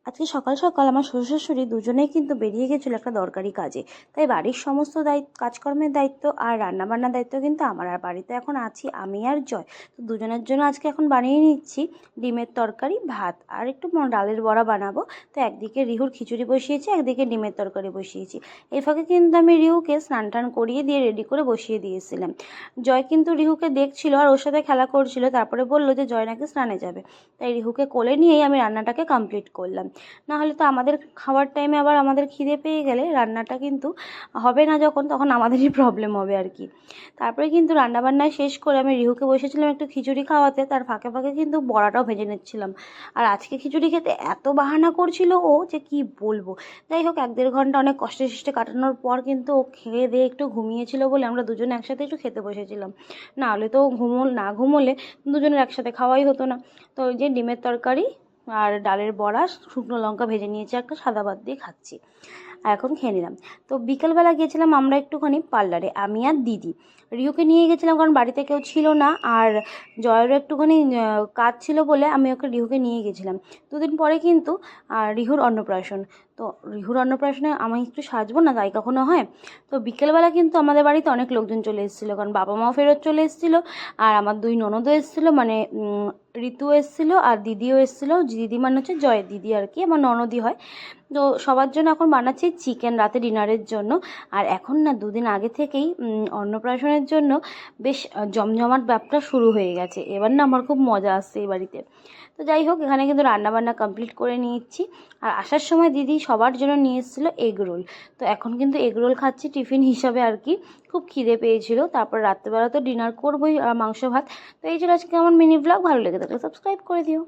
আজকে সকাল সকাল আমার শ্বশুর শাশুড়ি দুজনেই কিন্তু বেরিয়ে গেছিলো একটা দরকারি কাজে। তাই বাড়ির সমস্ত কাজকর্মের দায়িত্ব আর রান্নাবান্নার দায়িত্ব কিন্তু আমার। আর বাড়িতে এখন আছি আমি আর জয়। তো দুজনের জন্য আজকে এখন বানিয়ে নিচ্ছি ডিমের তরকারি, ভাত আর একটু ডালের বড়া বানাবো। তো একদিকে রিহুর খিচুড়ি বসিয়েছি, একদিকে ডিমের তরকারি বসিয়েছি। এই ফাঁকে কিন্তু আমি রিহুকে স্নান টান করিয়ে দিয়ে রেডি করে বসিয়ে দিয়েছিলাম। জয় কিন্তু রিহুকে দেখছিল আর ওর সাথে খেলা করছিল, তারপরে বললো যে জয় নাকি স্নানে যাবে। তাই রিহুকে কোলে নিয়েই আমি রান্নাটাকে কমপ্লিট করলাম। না হলে তো আমাদের খাওয়ার টাইমে আবার আমাদের খিদে পেয়ে গেলে রান্নাটা কিন্তু হবে না, যখন তখন আমাদেরই প্রবলেম হবে আর কি। তারপরে কিন্তু রান্নাবান্না শেষ করে আমি রিহুকে বসেছিলাম একটু খিচুড়ি খাওয়াতে, তার ফাঁকে ফাঁকে কিন্তু বড়াটাও ভেজে নিচ্ছিলাম। আর আজকে খিচুড়ি খেতে এত বাহানা করছিল ও যে কি বলবো। যাই হোক, 1-1.5 ঘন্টা অনেক কষ্টে সৃষ্টে কাটানোর পর কিন্তু ও খেয়ে দিয়ে একটু ঘুমিয়েছিল বলে আমরা দুজনে একসাথে একটু খেতে বসেছিলাম। না হলে তো না ঘুমোলে দুজনের একসাথে খাওয়াই হতো না। তো ওই যে ডিমের তরকারি আর ডালের বড়া, শুকনো লঙ্কা ভেজে নিয়েছি, একটা সাদা ভাত দিয়ে খাচ্ছি। আর এখন খেয়ে নিলাম। তো বিকেলবেলা গিয়েছিলাম আমরা একটুখানি পার্লারে, আমি আর দিদি। রিহুকে নিয়ে গেছিলাম কারণ বাড়িতে কেউ ছিল না, আর জয়েরও একটুখানি কাজ ছিল বলে আমি রিহুকে নিয়ে গেছিলাম। দুদিন পরে কিন্তু রিহুর অন্নপ্রাশন। তো রিহুর অন্নপ্রাশনে আমি একটু সাজবো না, তাই কখনো হয়। তো বিকেলবেলা কিন্তু আমাদের বাড়িতে অনেক লোকজন চলে এসেছিলো, কারণ বাবা মাও ফেরত চলে এসেছিলো। আর আমার 2 ননদও এসেছিলো, মানে ঋতু এসেছিলো আর দিদিও এসেছিলো। দিদি মানে হচ্ছে জয়ের দিদি আর কি, আমার ননদই হয়। তো সবার জন্য এখন বানাচ্ছি চিকেন রাতে ডিনারের জন্য। আর এখন না 2 দিন আগে থেকেই অন্নপ্রাশনের জন্য বেশ জমজমাট ব্যাপারটা শুরু হয়ে গেছে। এবার না আমার খুব মজা আসছে এই বাড়িতে। তো যাই হোক, এখানে কিন্তু রান্নাবান্না কমপ্লিট করে নিচ্ছি। আর আসার সময় দিদি সবার জন্য নিয়ে এসেছিলো এগ রোল। তো এখন কিন্তু এগ রোল খাচ্ছি টিফিন হিসাবে আর কি। খুব খিদে পেয়েছিল, তারপর রাত্রেবেলা তো ডিনার করবোই মাংস ভাত। তো এই ছিল আজকে আমার মিনি ব্লগ। ভালো লেগে থাকলে সাবস্ক্রাইব করে দিও।